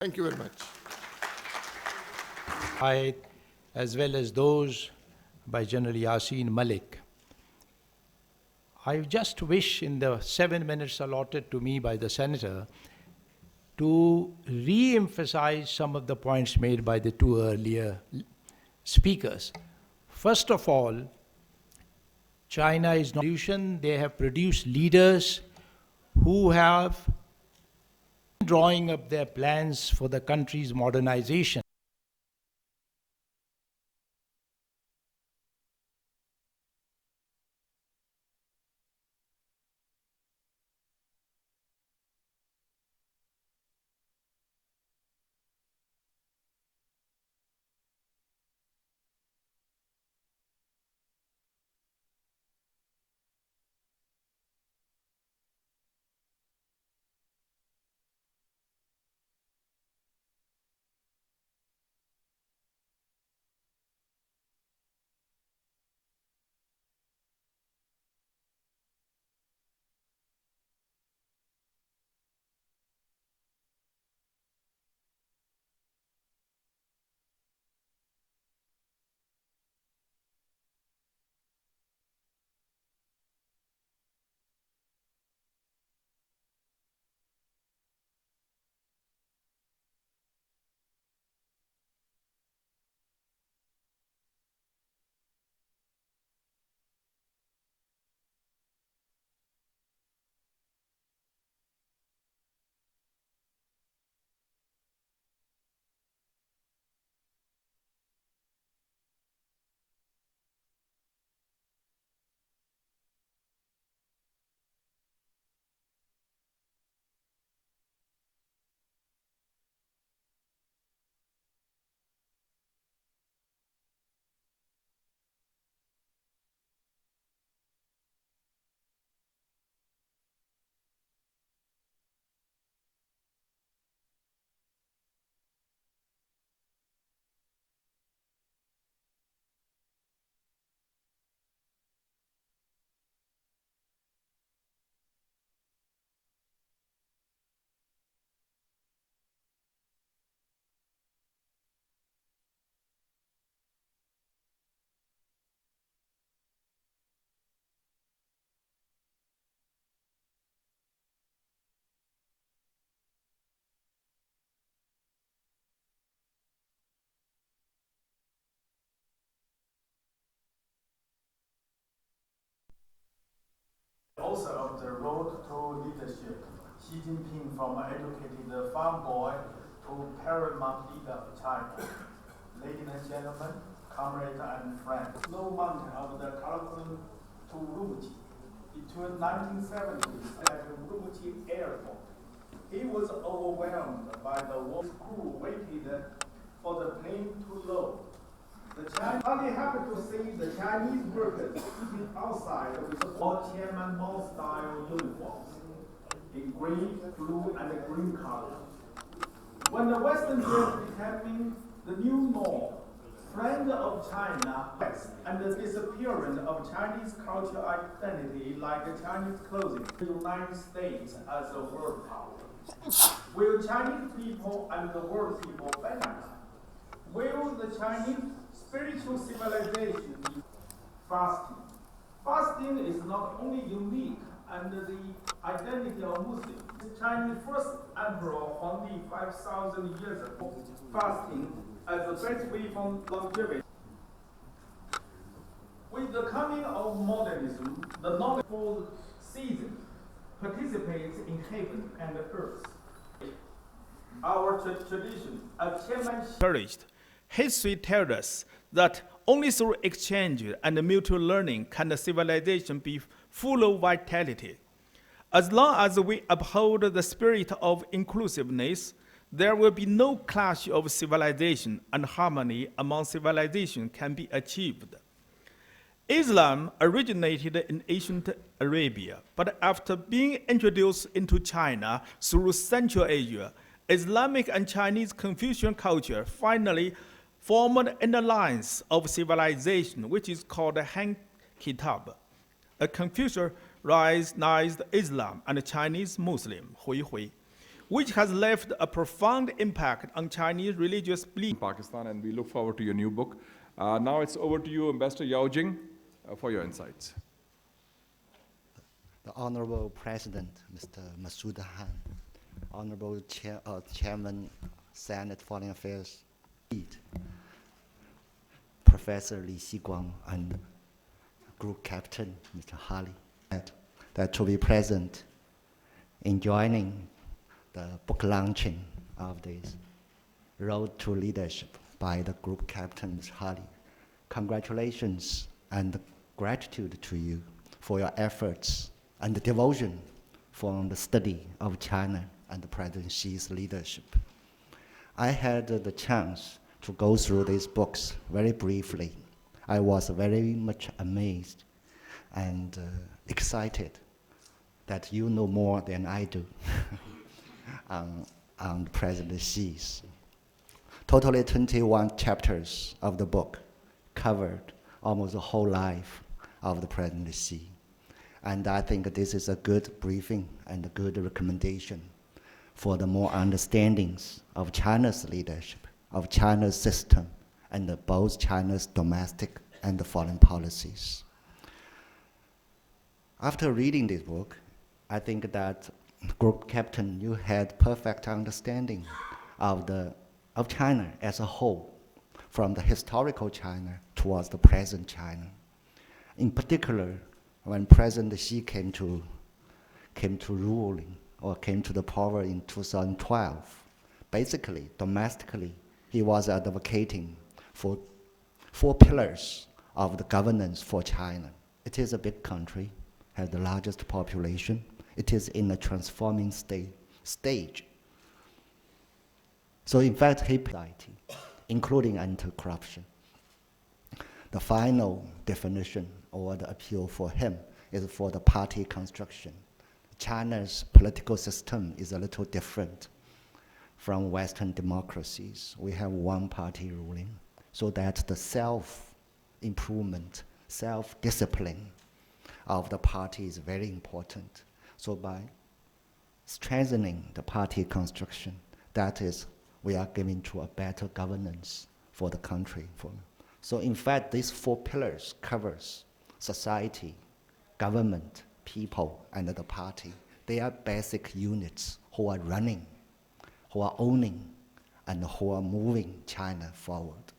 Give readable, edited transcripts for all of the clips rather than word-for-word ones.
Thank you very much. I, as well as those by General Yasin, Malik. I just wish in the 7 minutes allotted to me by the Senator to re-emphasize some of the points made by the two earlier speakers. First of all, China is not a solution. They have produced leaders who have drawing up their plans for the country's modernization. Also of the road to leadership, Xi Jinping from educated farm boy to paramount leader of China. Ladies and gentlemen, comrades and friends, snow mountain of the Karakoram to Urumqi. Between 1970s at Urumqi airport, he was overwhelmed by the war crew waited for the plane to load. The Chinese only happy to see the Chinese workers eating outside with all Chairman Mao style uniforms in green, blue, and green color. When the Western world becoming the new norm, friend of China and the disappearance of Chinese cultural identity like Chinese clothing, the United States as a world power. Will Chinese people and the world people benefit? Will the Chinese spiritual civilization be fasting? Fasting is not only unique under the identity of Muslims. The Chinese first emperor Huangdi 5,000 years ago, fasting as the best way from longevity. With the coming of modernism, the knowledgeable season participates in heaven and earth. Our tradition of chairmanship. History tells us that only through exchange and mutual learning can the civilization be full of vitality. As long as we uphold the spirit of inclusiveness, there will be no clash of civilization, and harmony among civilizations can be achieved. Islam originated in ancient Arabia, but after being introduced into China through Central Asia, Islamic and Chinese Confucian culture finally formed an alliance of civilization, which is called Han Kitab. A Confucianized Islam and Chinese Muslim, Hui Hui. which has left a profound impact on Chinese religious belief. Pakistan, and we look forward to your new book. Now it's over to you, Ambassador Jing, for your insights. The Honorable President, Mr. Masood Khan, Honorable Chairman, Senate Foreign Affairs, Professor Xiguang, and Group Captain, Mr. Hali, that to be present in joining the book launching of this Road to Leadership by the Group Captain, Mr. Hali. Congratulations and gratitude to you for your efforts and the devotion for the study of China and President Xi's leadership. I had the chance to go through these books very briefly. I was very much amazed and excited that you know more than I do on President Xi's. Totally 21 chapters of the book covered almost the whole life of the President Xi. And I think this is a good briefing and a good recommendation for the more understandings of China's leadership, of China's system, and both China's domestic and foreign policies. After reading this book, I think that, Group Captain, you had perfect understanding of China as a whole, from the historical China towards the present China. In particular, when President Xi came to ruling or came to the power in 2012, basically, domestically, he was advocating for 4 pillars of the governance for China. It is a big country, has the largest population. It is in a transforming stage. So in fact, society, including anti-corruption. The final definition or the appeal for him is for the party construction. China's political system is a little different from Western democracies. We have one party ruling, so that the self-improvement, self-discipline of the party is very important. So by strengthening the party construction, that is, we are giving to a better governance for the country. So in fact, these 4 pillars covers society, government, people, and the party. They are basic units who are running, who are owning, and who are moving China forward.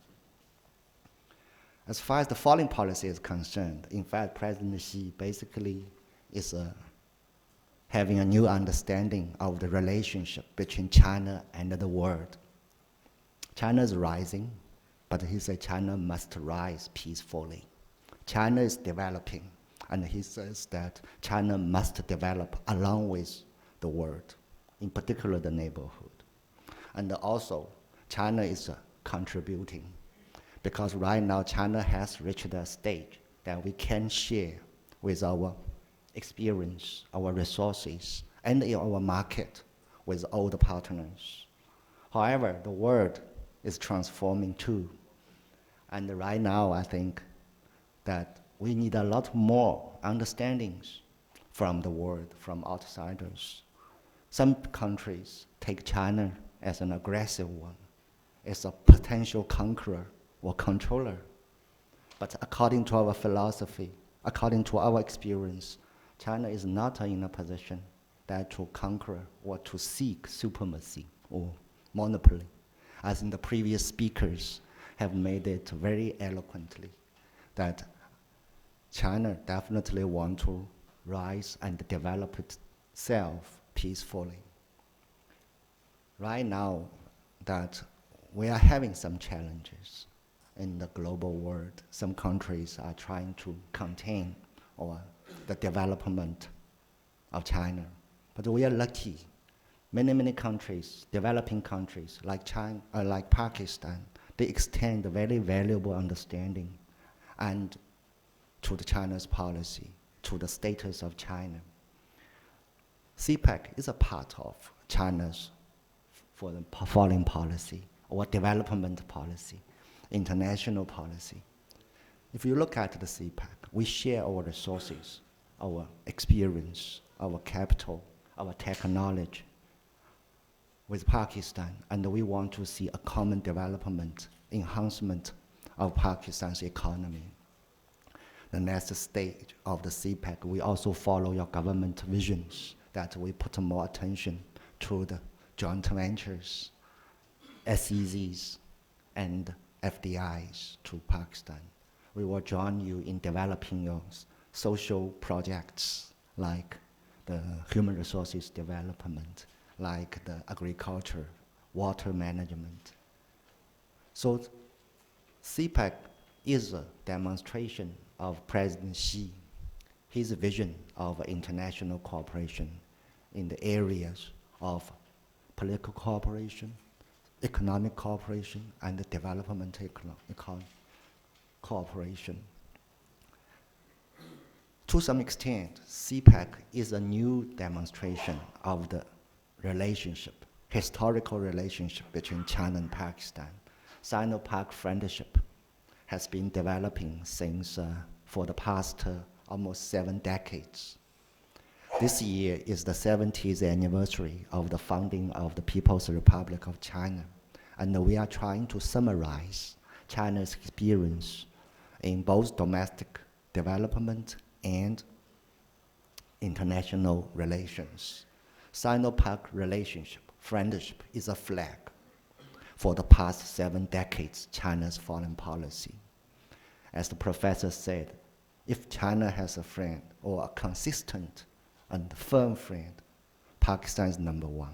As far as the foreign policy is concerned, in fact, President Xi basically is having a new understanding of the relationship between China and the world. China is rising, but he said China must rise peacefully. China is developing, and he says that China must develop along with the world, in particular the neighborhood. And also, China is contributing, because right now China has reached a stage that we can share with our experience, our resources, and our market with all the partners. However, the world is transforming too. And right now, I think that we need a lot more understandings from the world, from outsiders. Some countries take China as an aggressive one, as a potential conqueror or controller. But according to our philosophy, according to our experience, China is not in a position that to conquer or to seek supremacy or monopoly, as in the previous speakers have made it very eloquently, that China definitely wants to rise and develop itself peacefully. Right now, that we are having some challenges in the global world. Some countries are trying to contain or the development of China. But we are lucky. Many countries, developing countries like China, like Pakistan, they extend a very valuable understanding and to the China's policy, to the status of China. CPEC is a part of China's foreign policy or development policy, international policy. If you look at the CPEC, we share our resources, our experience, our capital, our technology, with Pakistan, and we want to see a common development, enhancement of Pakistan's economy. The next stage of the CPEC, we also follow your government visions that we put more attention to the joint ventures, SEZs, and FDIs to Pakistan. We will join you in developing your social projects like the human resources development, like the agriculture, water management. So CPEC is a demonstration of President Xi, his vision of international cooperation in the areas of political cooperation, economic cooperation, and the development cooperation. To some extent, CPEC is a new demonstration of the relationship, historical relationship between China and Pakistan. Sino-Pak friendship has been developing since for the past almost 7 decades. This year is the 70th anniversary of the founding of the People's Republic of China, and we are trying to summarize China's experience in both domestic development and international relations. Sino-Pak relationship, friendship, is a flag for the past 7 decades China's foreign policy. As the professor said, if China has a friend, or a consistent and firm friend, Pakistan is number 1.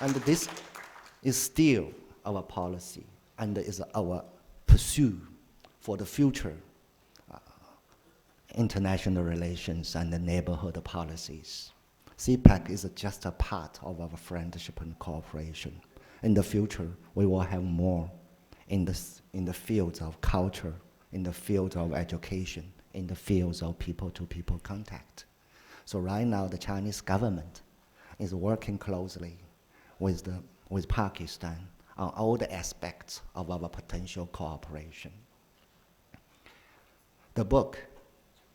And this is still our policy, and is our pursuit for the future international relations and the neighborhood policies. CPEC is just a part of our friendship and cooperation. In the future, we will have more in the fields of culture, in the fields of education, in the fields of people-to-people contact. So right now, the Chinese government is working closely with Pakistan on all the aspects of our potential cooperation. The book,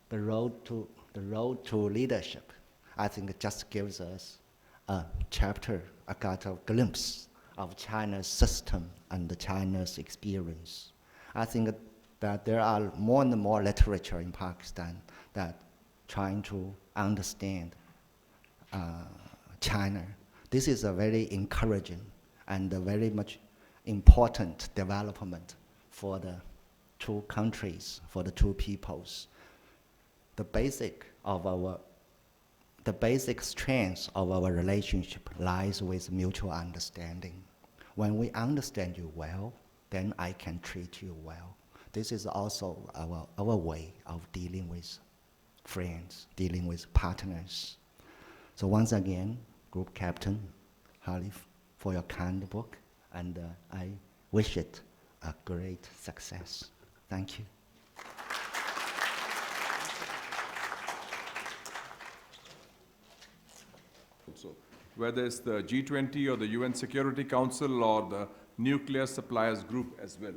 The Road to Leadership, I think it just gives us a chapter, a kind of glimpse of China's system and China's experience. I think that there are more and more literature in Pakistan that trying to understand China. This is a very encouraging and a very much important development for the 2 countries, for the 2 peoples. The basic strength of our relationship lies with mutual understanding. When we understand you well, then I can treat you well. This is also our way of dealing with friends, dealing with partners. So once again, Group Captain Hali, for your kind book, and I wish it a great success. Thank you. So, whether it's the G20 or the UN Security Council or the Nuclear Suppliers Group as well,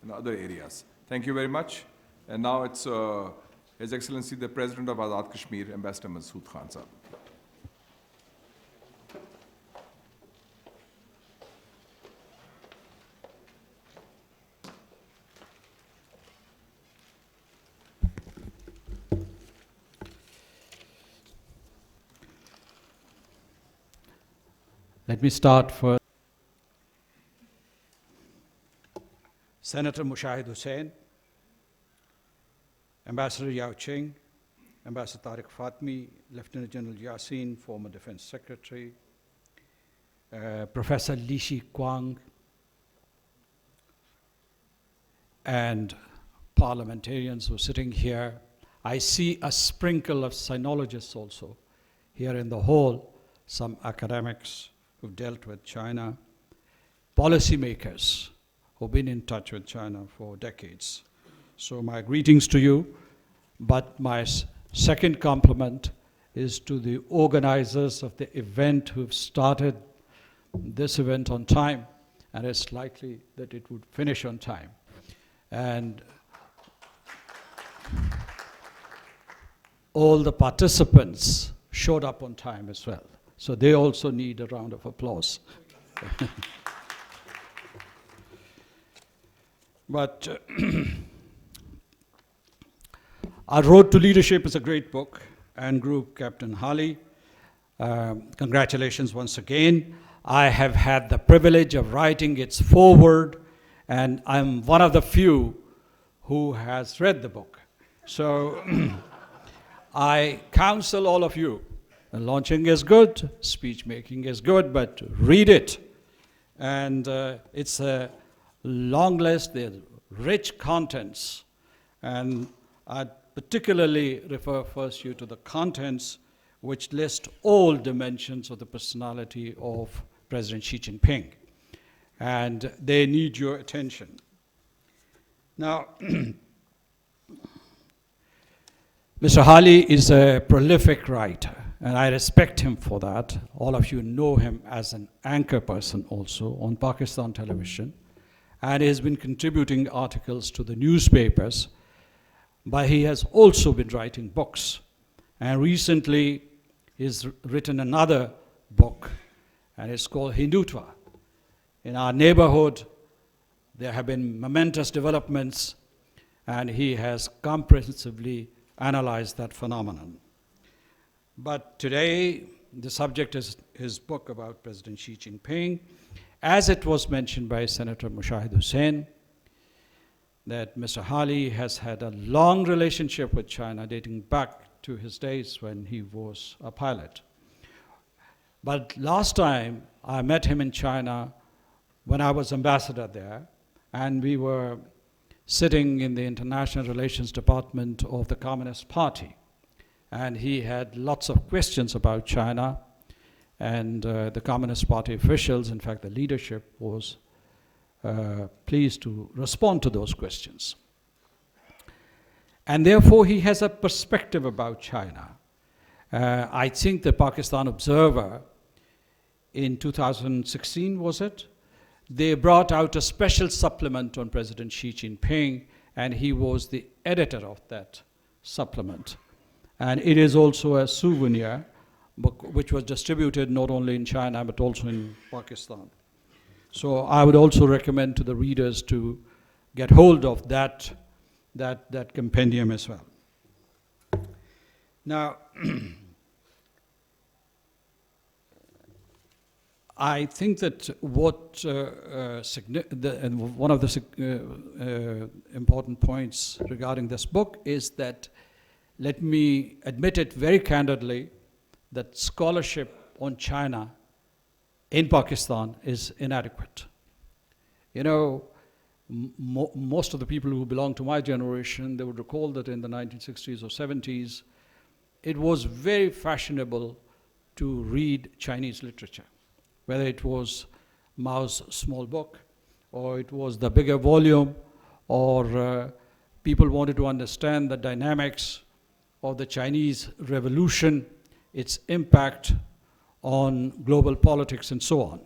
in other areas. Thank you very much. And now it's His Excellency the President of Azad Kashmir, Ambassador Masood Khan sir. Let me start first. Senator Mushahid Hussain, Ambassador Jing, Ambassador Tariq Fatemi, Lieutenant General Yasin, former Defense Secretary, Professor Xiguang, and parliamentarians who are sitting here. I see a sprinkle of sinologists also here in the hall, some academics who've dealt with China, policymakers who've been in touch with China for decades. So my greetings to you, but my second compliment is to the organizers of the event who've started this event on time, and it's likely that it would finish on time. And all the participants showed up on time as well. So they also need a round of applause. But Our Road to Leadership is a great book, and Group Captain Hali. Congratulations once again. I have had the privilege of writing its foreword, and I'm one of the few who has read the book. So I counsel all of you, launching is good, speech making is good, but read it. And it's a long list, there's rich contents, and I'd particularly refer first you to the contents which list all dimensions of the personality of President Xi Jinping. And they need your attention. Now, Mr. Hali is a prolific writer, and I respect him for that. All of you know him as an anchor person also on Pakistan television, and he has been contributing articles to the newspapers, but he has also been writing books. And recently, he's written another book, and it's called Hindutva. In our neighborhood, there have been momentous developments, and he has comprehensively analyzed that phenomenon. But today, the subject is his book about President Xi Jinping. As it was mentioned by Senator Mushahid Hussain, that Mr. Hali has had a long relationship with China dating back to his days when he was a pilot. But last time I met him in China when I was ambassador there, and we were sitting in the International Relations Department of the Communist Party. And he had lots of questions about China, and the Communist Party officials, in fact the leadership, was pleased to respond to those questions. And therefore he has a perspective about China. I think the Pakistan Observer in 2016, was it? They brought out a special supplement on President Xi Jinping, and he was the editor of that supplement. And it is also a souvenir book which was distributed not only in China but also in Pakistan. So I would also recommend to the readers to get hold of that compendium as well. Now, I think that what one of the important points regarding this book is that, let me admit it very candidly, that scholarship on China in Pakistan is inadequate. You know, most of the people who belong to my generation, they would recall that in the 1960s or 70s, it was very fashionable to read Chinese literature, whether it was Mao's small book, or it was the bigger volume, or people wanted to understand the dynamics of the Chinese revolution, its impact on global politics and so on.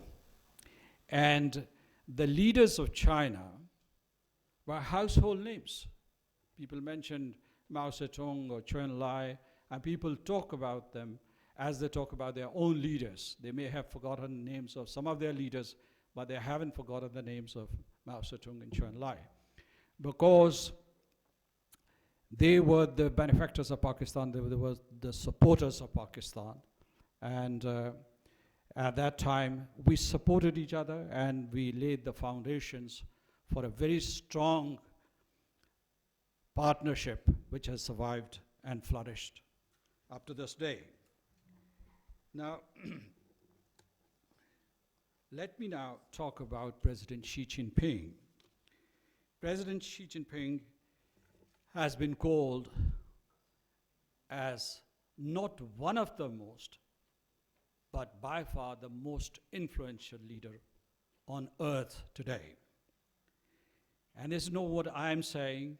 And the leaders of China were household names. People mentioned Mao Zedong or Chou Enlai, and people talk about them as they talk about their own leaders. They may have forgotten names of some of their leaders, but they haven't forgotten the names of Mao Zedong and Chou Enlai, because they were the benefactors of Pakistan, they were the supporters of Pakistan. And at that time, we supported each other, and we laid the foundations for a very strong partnership which has survived and flourished up to this day. Now, let me now talk about President Xi Jinping. President Xi Jinping has been called as not one of the most, but by far the most influential leader on earth today. And this is not what I'm saying.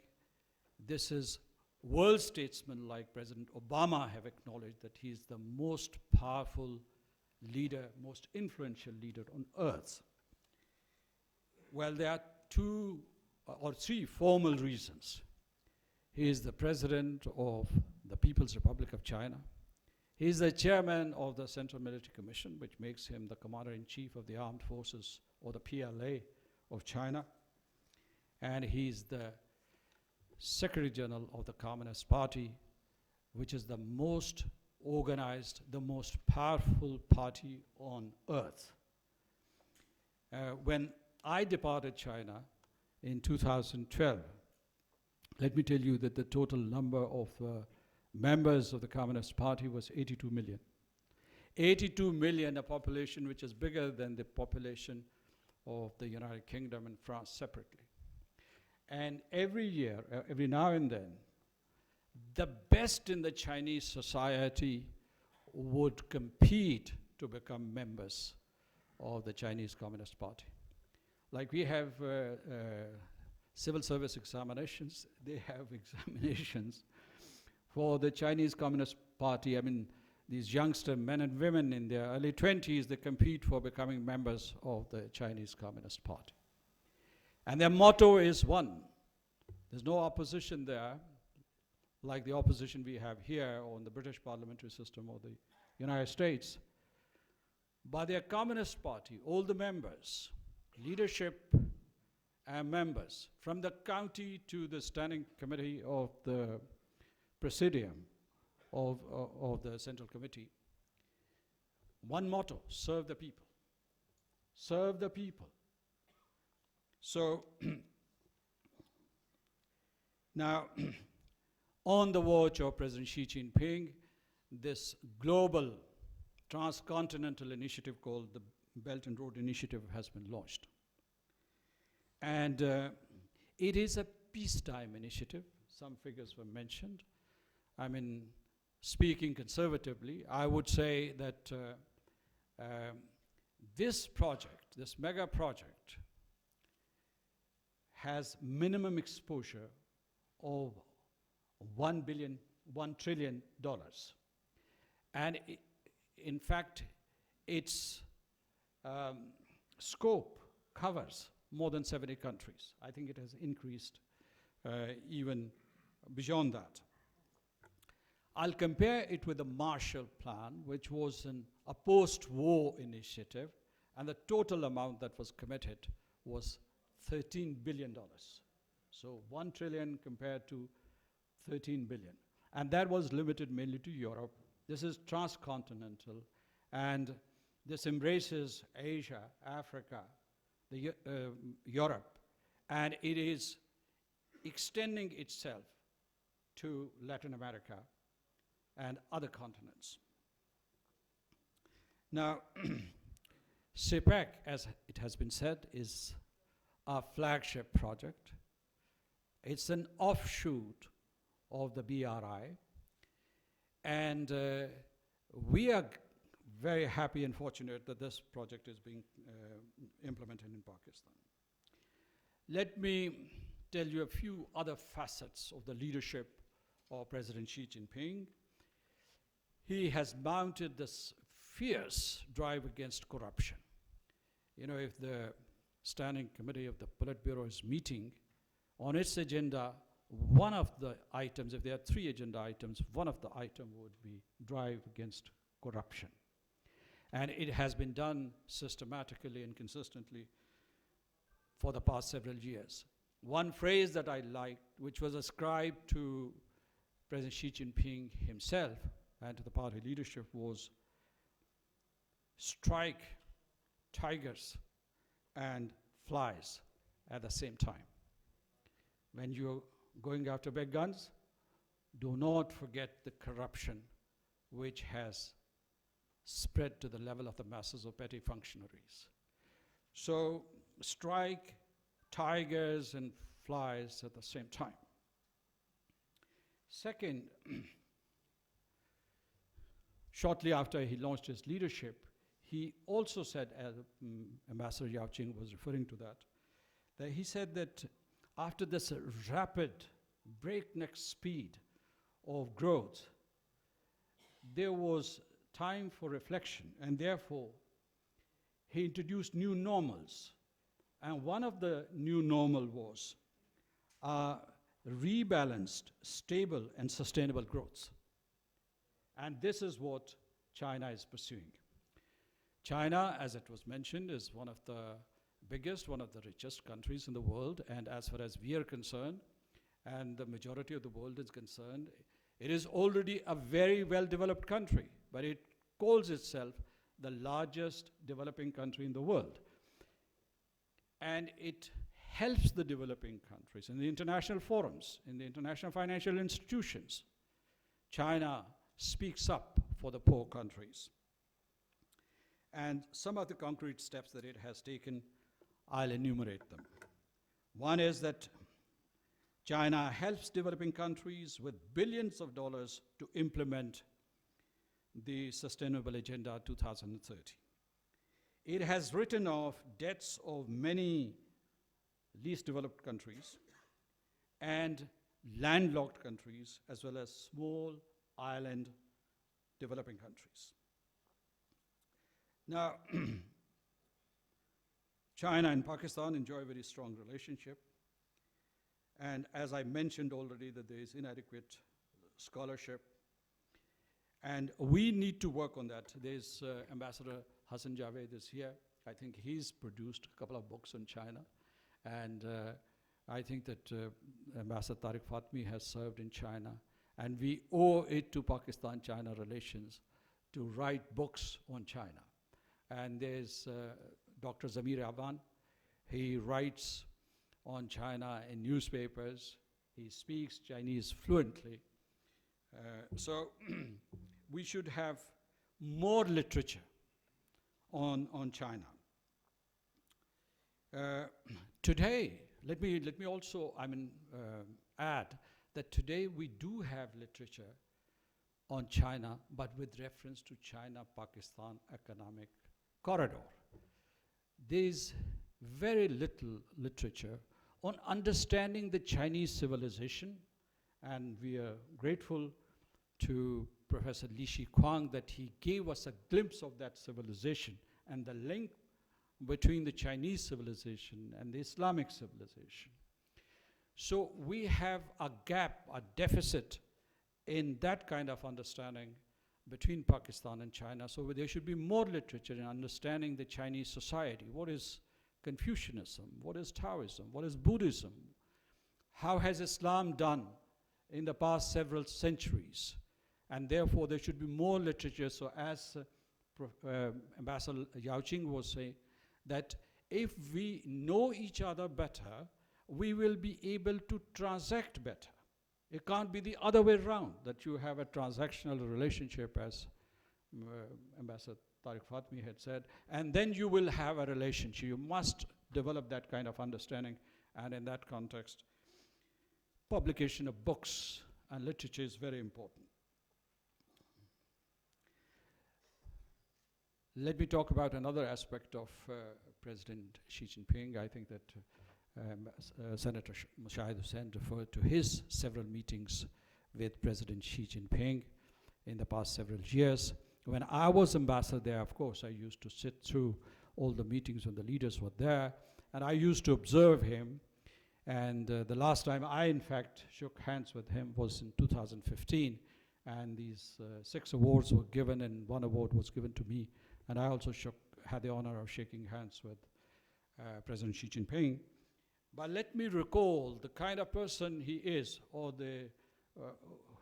This is world statesmen like President Obama have acknowledged that he is the most powerful leader, most influential leader on earth. Well, there are 2 or 3 formal reasons. He is the president of the People's Republic of China. He's the chairman of the Central Military Commission, which makes him the commander-in-chief of the armed forces, or the PLA, of China. And he's the Secretary General of the Communist Party, which is the most organized, the most powerful party on earth. When I departed China in 2012, let me tell you that the total number of members of the Communist Party was 82 million. 82 million, a population which is bigger than the population of the United Kingdom and France separately. And every year, every now and then, the best in the Chinese society would compete to become members of the Chinese Communist Party. Like we have civil service examinations, they have examinations for the Chinese Communist Party. I mean, these youngster men and women in their early 20s, they compete for becoming members of the Chinese Communist Party. And their motto is one. There's no opposition there, like the opposition we have here or in the British parliamentary system or the United States. But their Communist Party, all the members, leadership and members, from the county to the standing committee of the presidium of the Central Committee, one motto: serve the people. Serve the people. So now, on the watch of President Xi Jinping, this global transcontinental initiative called the Belt and Road Initiative has been launched. And it is a peacetime initiative. Some figures were mentioned. I mean, speaking conservatively, I would say that this project, this mega project, has minimum exposure of $1 trillion. And in fact, its scope covers more than 70 countries. I think it has increased even beyond that. I'll compare it with the Marshall Plan, which was a post-war initiative, and the total amount that was committed was $13 billion. So 1 trillion compared to 13 billion. And that was limited mainly to Europe. This is transcontinental, and this embraces Asia, Africa, Europe, and it is extending itself to Latin America and other continents. Now, CPEC, as it has been said, is a flagship project. It's an offshoot of the BRI, and we are very happy and fortunate that this project is being implemented in Pakistan. Let me tell you a few other facets of the leadership of President Xi Jinping. He has mounted this fierce drive against corruption. You know, if the Standing Committee of the Politburo is meeting, on its agenda, one of the items, if there are 3 agenda items, one of the items would be drive against corruption. And it has been done systematically and consistently for the past several years. One phrase that I liked, which was ascribed to President Xi Jinping himself and to the party leadership, was strike tigers and flies at the same time. When you're going after big guns, do not forget the corruption which has spread to the level of the masses of petty functionaries. So strike tigers and flies at the same time. Second, shortly after he launched his leadership, he also said, as Ambassador Yao Jing was referring to that he said that after this rapid breakneck speed of growth, there was time for reflection, and therefore he introduced new normals. And one of the new normal was rebalanced, stable, and sustainable growth. And this is what China is pursuing. China, as it was mentioned, is one of the biggest, one of the richest countries in the world. And as far as we are concerned, and the majority of the world is concerned, it is already a very well-developed country, but it calls itself the largest developing country in the world. And it helps the developing countries in the international forums, in the international financial institutions. China speaks up for the poor countries. And some of the concrete steps that it has taken, I'll enumerate them. One is that China helps developing countries with billions of dollars to implement the Sustainable Agenda 2030. It has written off debts of many least developed countries and landlocked countries, as well as small island developing countries. Now, China and Pakistan enjoy a very strong relationship. And as I mentioned already, that there is inadequate scholarship. And we need to work on that. There's Ambassador Hassan Javed is here. I think he's produced a couple of books on China. And I think that Ambassador Tariq Fatemi has served in China. And we owe it to Pakistan-China relations to write books on China. And there's Dr. Zamir Aban. He writes on China in newspapers. He speaks Chinese fluently. So we should have more literature on China. Today, let me also add that today we do have literature on China, but with reference to China-Pakistan economic corridor. There's very little literature on understanding the Chinese civilization, and we are grateful to Professor Xiguang that he gave us a glimpse of that civilization and the link between the Chinese civilization and the Islamic civilization. So we have a gap, a deficit in that kind of understanding between Pakistan and China. So there should be more literature in understanding the Chinese society. What is Confucianism? What is Taoism? What is Buddhism? How has Islam done in the past several centuries? And therefore, there should be more literature. So as Ambassador Jing was saying, that if we know each other better, we will be able to transact better. It can't be the other way around, that you have a transactional relationship, as Ambassador Tariq Fatemi had said, and then you will have a relationship. You must develop that kind of understanding, and in that context, publication of books and literature is very important. Let me talk about another aspect of President Xi Jinping. I think that Senator Mushahid Hussain referred to his several meetings with President Xi Jinping in the past several years. When I was ambassador there, of course, I used to sit through all the meetings when the leaders were there, and I used to observe him. And the last time I, in fact, shook hands with him was in 2015, and these 6 awards were given, and 1 award was given to me. And I also had the honor of shaking hands with President Xi Jinping. But let me recall the kind of person he is, or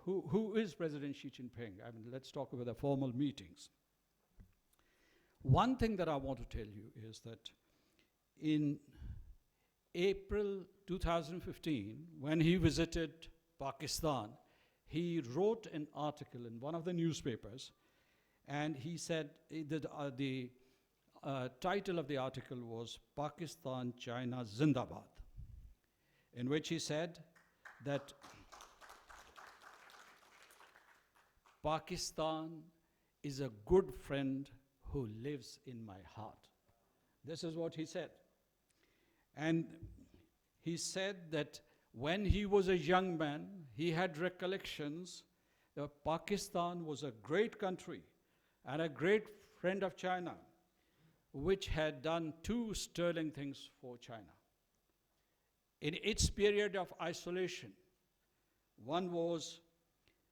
who is President Xi Jinping. I mean, let's talk about the formal meetings. One thing that I want to tell you is that in April 2015, when he visited Pakistan, he wrote an article in one of the newspapers, and he said that the title of the article was Pakistan, China, Zindabad, in which he said that Pakistan is a good friend who lives in my heart. This is what he said. And he said that when he was a young man, he had recollections that Pakistan was a great country and a great friend of China, which had done 2 sterling things for China. In its period of isolation, one was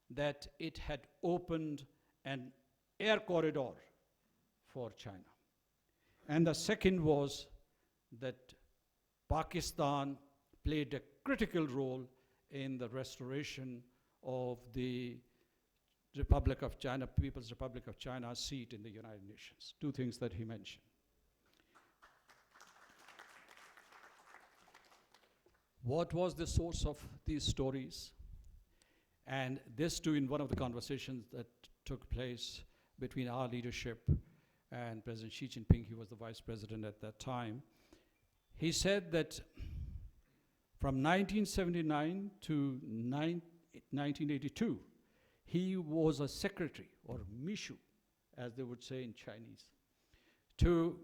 that it had opened an air corridor for China. And the second was that Pakistan played a critical role in the restoration of the Republic of China, People's Republic of China's seat in the United Nations. Two things that he mentioned. What was the source of these stories? And this too in one of the conversations that took place between our leadership and President Xi Jinping, he was the vice president at that time. He said that from 1979 to 1982, he was a secretary, or mishu, as they would say in Chinese, to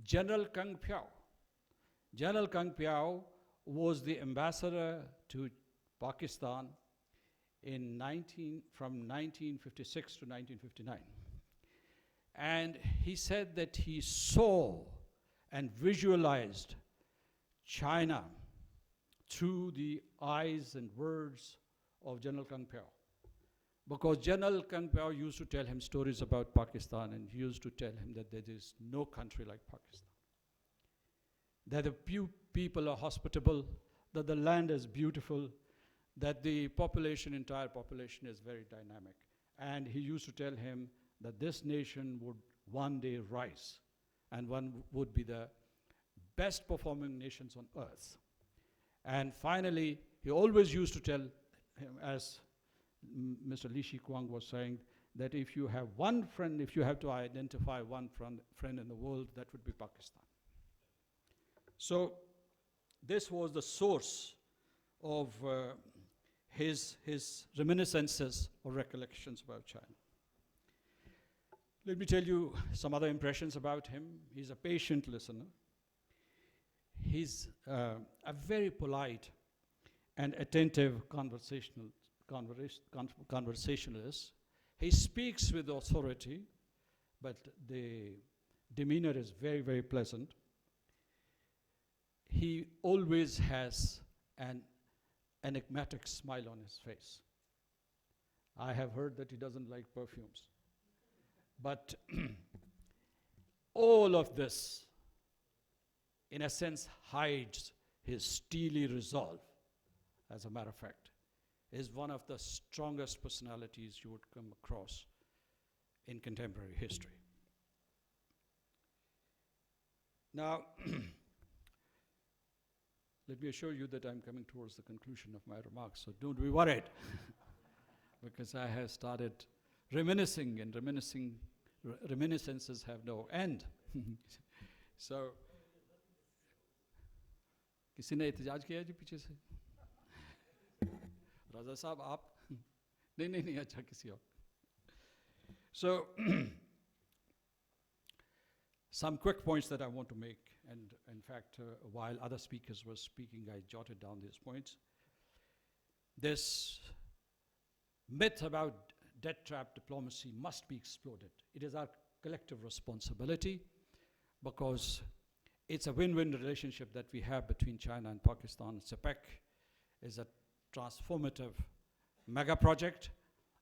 General Kang Piao. General Kang Piao was the ambassador to Pakistan from 1956 to 1959. And he said that he saw and visualized China through the eyes and words of General Kang Piao. Because General Kang Piao used to tell him stories about Pakistan, and he used to tell him that there is no country like Pakistan. That the people are hospitable, that the land is beautiful, that the entire population is very dynamic. And he used to tell him that this nation would one day rise and one would be the best performing nations on earth. And finally, he always used to tell him, as Mr. Li Xiguang was saying, that if you have one friend, if you have to identify one friend in the world, that would be Pakistan. So this was the source of his reminiscences or recollections about China. Let me tell you some other impressions about him. He's a patient listener. He's a very polite and attentive conversationalist. He speaks with authority, but the demeanor is very, very pleasant. He always has an enigmatic smile on his face. I have heard that he doesn't like perfumes. But all of this, in a sense, hides his steely resolve, as a matter of fact, is one of the strongest personalities you would come across in contemporary history. Now, let me assure you that I'm coming towards the conclusion of my remarks, so don't be worried, because I have started reminiscing, and reminiscences have no end. So, किसी ने एहतजाज किया जी पीछे से? राजा साहब आप? नहीं अच्छा किसी और. So, some quick points that I want to make, and in fact, while other speakers were speaking, I jotted down these points. This myth about debt trap diplomacy must be exploded. It is our collective responsibility, because it's a win-win relationship that we have between China and Pakistan. CPEC is a transformative mega project,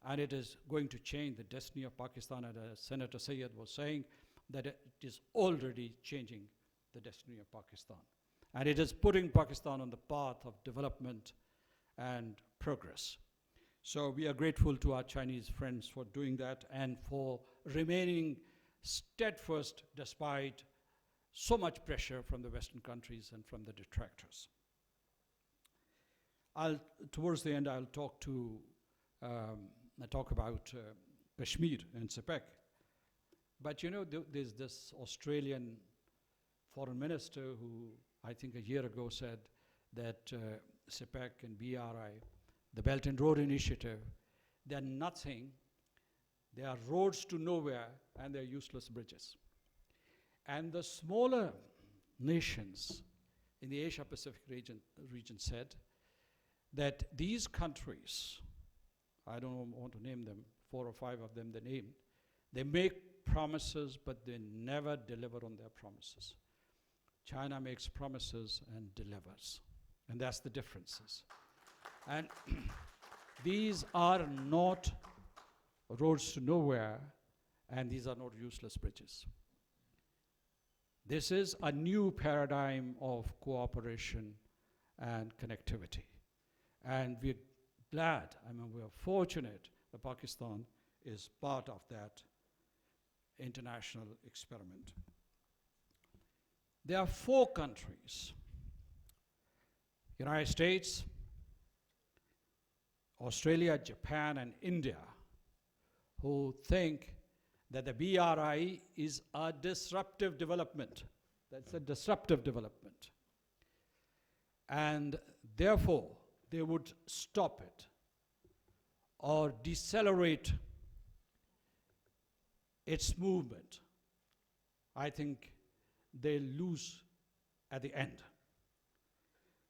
and it is going to change the destiny of Pakistan. And as Senator Syed was saying, that it is already changing the destiny of Pakistan. And it is putting Pakistan on the path of development and progress. So we are grateful to our Chinese friends for doing that and for remaining steadfast despite so much pressure from the Western countries and from the detractors. Towards the end, I'll talk about Kashmir and CPEC. But you know, there's this Australian foreign minister who I think a year ago said that CPEC and BRI, the Belt and Road Initiative, they're nothing. They are roads to nowhere, and they're useless bridges. And the smaller nations in the Asia-Pacific region said that these countries, I don't want to name them, 4 or 5 of them they named, they make promises, but they never deliver on their promises. China makes promises and delivers, and that's the differences. And these are not roads to nowhere, and these are not useless bridges. This is a new paradigm of cooperation and connectivity. And we're glad, we are fortunate that Pakistan is part of that international experiment. There are 4 countries, United States, Australia, Japan, and India, who think that the BRI is a disruptive development. That's a disruptive development. And therefore, they would stop it or decelerate its movement. I think they lose at the end,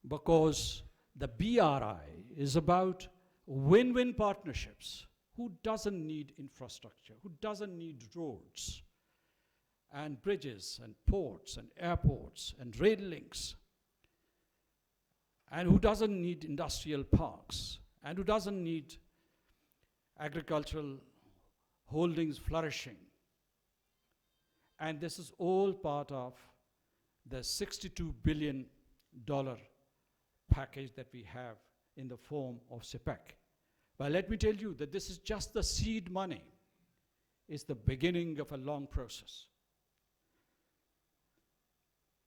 because the BRI is about win-win partnerships. Who doesn't need infrastructure? Who doesn't need roads and bridges and ports and airports and rail links? And who doesn't need industrial parks? And who doesn't need agricultural holdings flourishing? And this is all part of the $62 billion package that we have in the form of CPEC. But let me tell you that this is just the seed money. It's the beginning of a long process.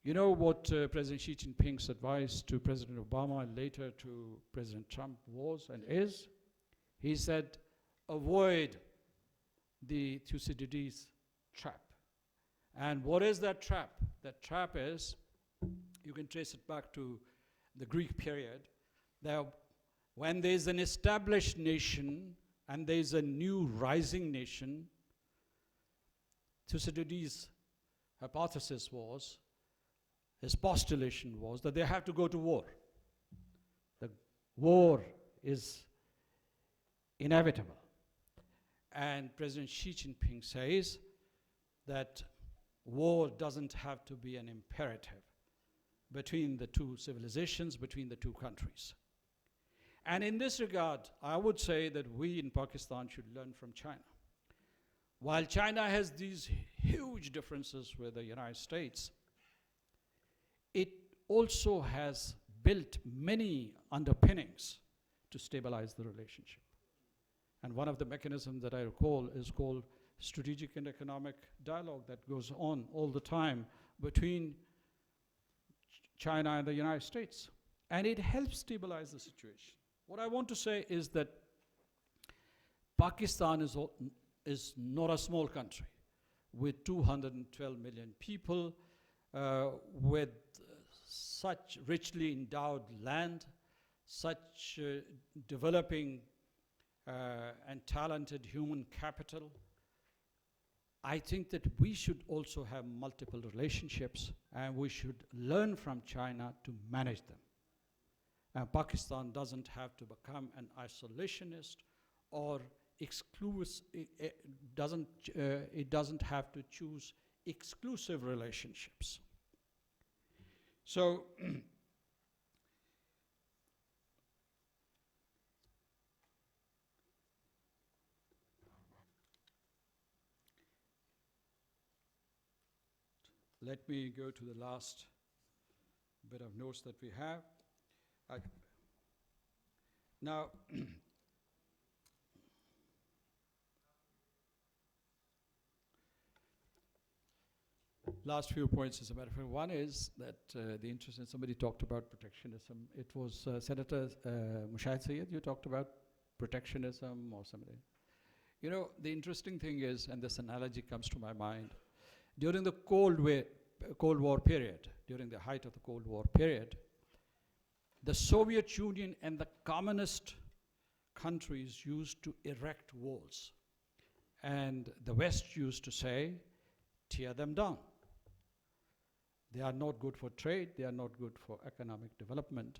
You know what President Xi Jinping's advice to President Obama and later to President Trump was and is? He said, avoid the Thucydides trap. And what is that trap? That trap is, you can trace it back to the Greek period, that when there's an established nation and there's a new rising nation, Thucydides' hypothesis was, his postulation was that they have to go to war. The war is inevitable. And President Xi Jinping says that war doesn't have to be an imperative between the two civilizations, between the two countries. And in this regard, I would say that we in Pakistan should learn from China. While China has these huge differences with the United States, it also has built many underpinnings to stabilize the relationship. And one of the mechanisms that I recall is called strategic and economic dialogue that goes on all the time between China and the United States. And it helps stabilize the situation. What I want to say is that Pakistan is not a small country with 212 million people, with such richly endowed land, such developing and talented human capital. I think that we should also have multiple relationships, and we should learn from China to manage them. And Pakistan doesn't have to become an isolationist or exclusive. It doesn't have to choose exclusive relationships. So let me go to the last bit of notes that we have. Now, last few points, as a matter of fact. One is that the interest in, somebody talked about protectionism. It was Senator Mushahid, you talked about protectionism or something. You know, the interesting thing is, and this analogy comes to my mind, during the Cold War period, during the height of the Cold War period, the Soviet Union and the communist countries used to erect walls. And the West used to say, tear them down. They are not good for trade, they are not good for economic development.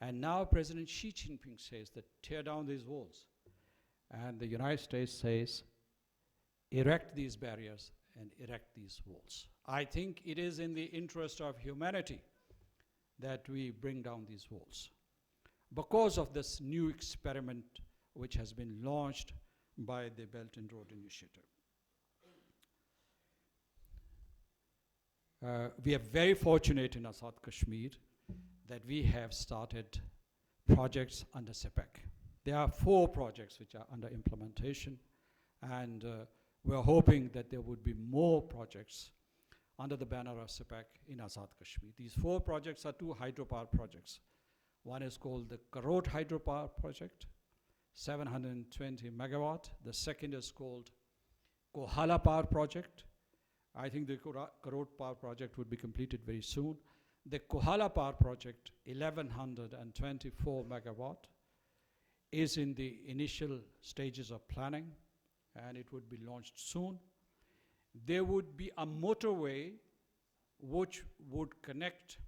And now President Xi Jinping says that tear down these walls. And the United States says, erect these barriers and erect these walls. I think it is in the interest of humanity that we bring down these walls. Because of this new experiment which has been launched by the Belt and Road Initiative. We are very fortunate in Azad Kashmir that we have started projects under CPEC. There are 4 projects which are under implementation, and we're hoping that there would be more projects under the banner of CPEC in Azad Kashmir. These 4 projects are 2 hydropower projects. One is called the Karot Hydropower Project, 720 megawatt. The second is called Kohala Power Project. I think the Karot Power Project would be completed very soon. The Kohala Power Project, 1124 megawatt, is in the initial stages of planning, and it would be launched soon. There would be a motorway which would connect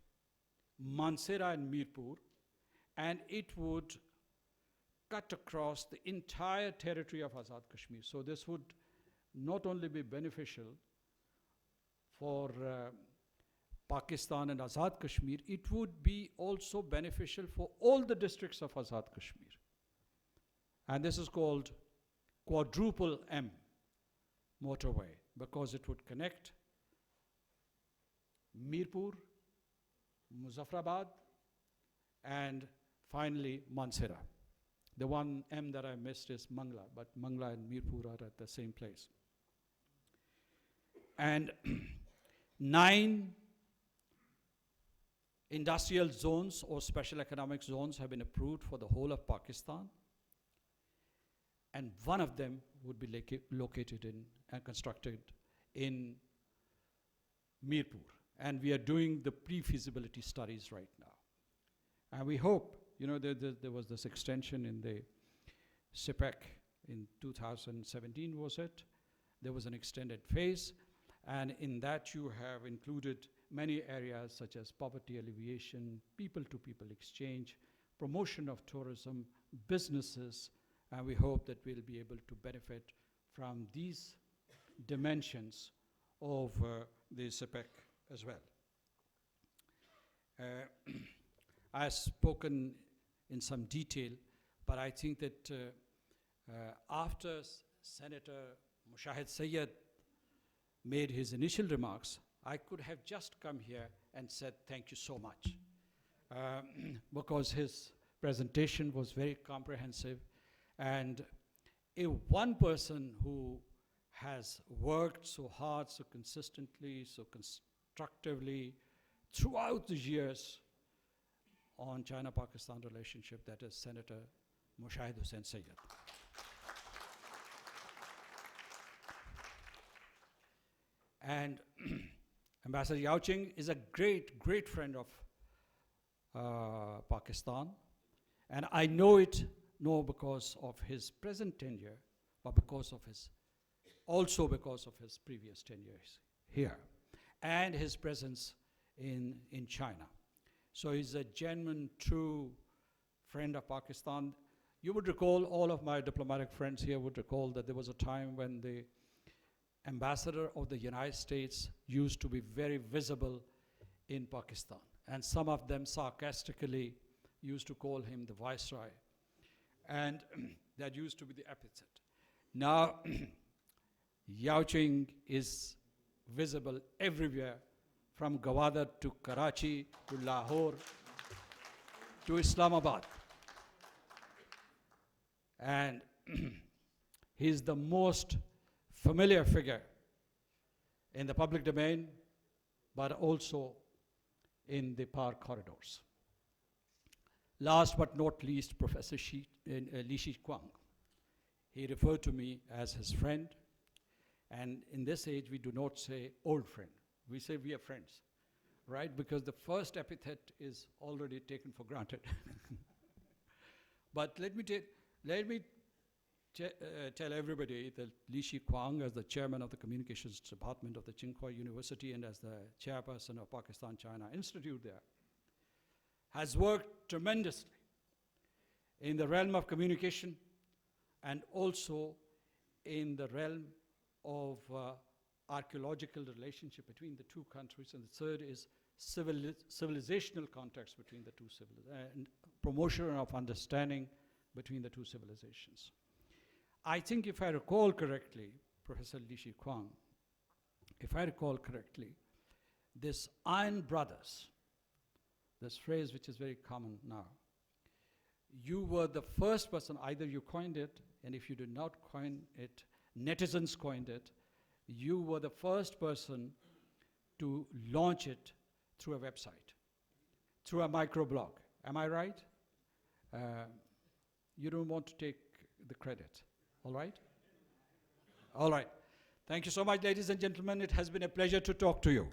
Mansehra and Mirpur, and it would cut across the entire territory of Azad Kashmir. So this would not only be beneficial for Pakistan and Azad Kashmir, it would be also beneficial for all the districts of Azad Kashmir. And this is called Quadruple M motorway, because it would connect Mirpur, Muzaffarabad, and finally Mansehra. The one M that I missed is Mangla, but Mangla and Mirpur are at the same place. And 9 industrial zones or special economic zones have been approved for the whole of Pakistan, and one of them would be located in and constructed in Mirpur. And we are doing the pre-feasibility studies right now. And we hope, there was this extension in the CPEC in 2017, was it? There was an extended phase, and in that you have included many areas such as poverty alleviation, people-to-people exchange, promotion of tourism, businesses, and we hope that we'll be able to benefit from these dimensions of the CPEC as well. I've spoken in some detail, but I think that after Senator Mushahid Sayyid made his initial remarks, I could have just come here and said thank you so much, because his presentation was very comprehensive, and one person who has worked so hard, so consistently, so constructively throughout the years on China-Pakistan relationship, that is Senator Mushahid Hussain Sayyid. And Ambassador Yao Ching is a great, great friend of Pakistan, and I know it not because of his present tenure, but also because of his previous tenures here, and his presence in China. So he's a genuine, true friend of Pakistan. You would recall, all of my diplomatic friends here would recall that there was a time when the ambassador of the United States used to be very visible in Pakistan, and some of them sarcastically used to call him the viceroy, and that used to be the epithet. Now, Yao Ching is visible everywhere, from Gwadar to Karachi to Lahore to Islamabad. And he's the most familiar figure in the public domain, but also in the power corridors. Last but not least, Professor Li Xiguang. He referred to me as his friend, and in this age we do not say old friend, we say we are friends, right? Because the first epithet is already taken for granted. But let me tell everybody that Li Xiguang, as the chairman of the communications department of the Tsinghua University and as the chairperson of Pakistan-China Institute there, has worked tremendously in the realm of communication and also in the realm of archaeological relationship between the two countries, and the third is civilizational context between the two civilizations and promotion of understanding between the two civilizations. I think if I recall correctly, Professor Li Xiguang, if I recall correctly, this Iron Brothers, this phrase which is very common now, you were the first person, either you coined it, and if you did not coin it, netizens coined it, you were the first person to launch it through a website, through a microblog. Am I right? You don't want to take the credit, all right? All right. Thank you so much, ladies and gentlemen. It has been a pleasure to talk to you.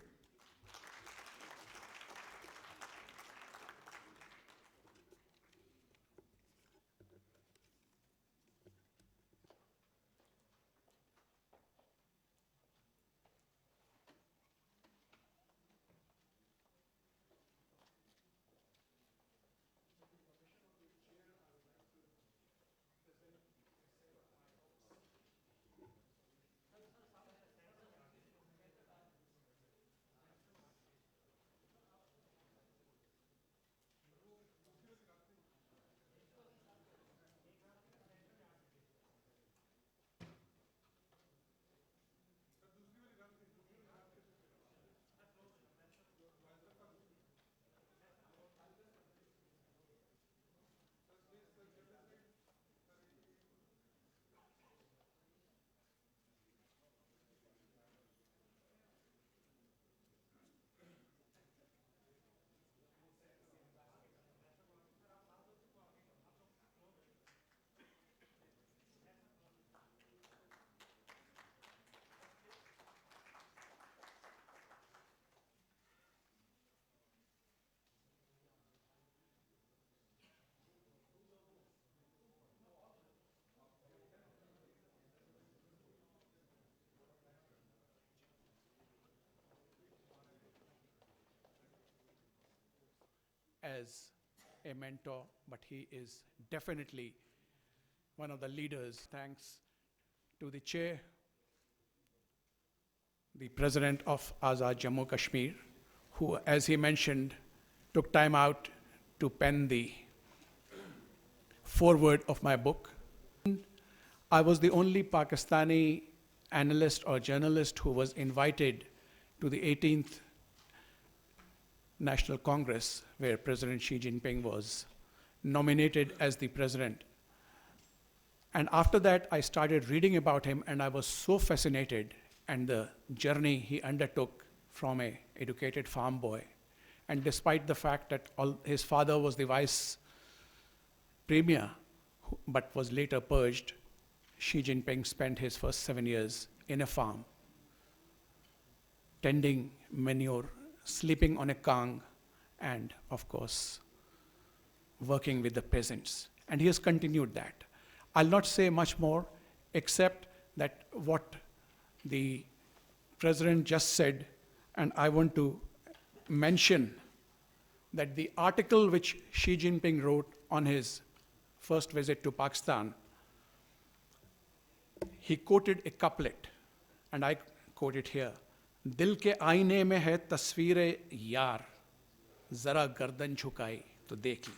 As a mentor, but he is definitely one of the leaders. Thanks to the chair, the president of Azad Jammu Kashmir, who, as he mentioned, took time out to pen the foreword of my book. I was the only Pakistani analyst or journalist who was invited to the 18th National Congress, where President Xi Jinping was nominated as the president. And after that, I started reading about him, and I was so fascinated, and the journey he undertook from an educated farm boy. And despite the fact that his father was the vice premier, but was later purged, Xi Jinping spent his first 7 years in a farm, tending manure, sleeping on a kang, and of course, working with the peasants. And he has continued that. I'll not say much more, except that what the president just said, and I want to mention that the article which Xi Jinping wrote on his first visit to Pakistan, he quoted a couplet, and I quote it here. दिल के आईने में है तस्वीरे यार, जरा गर्दन झुकाई तो देख ली.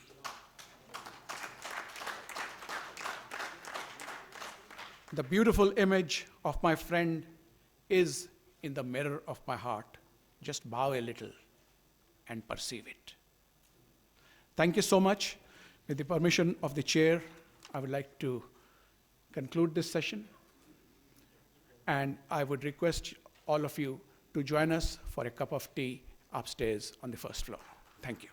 The beautiful image of my friend is in the mirror of my heart. Just bow a little and perceive it. Thank you so much. With the permission of the chair, I would like to conclude this session. And I would request all of you to join us for a cup of tea upstairs on the first floor. Thank you.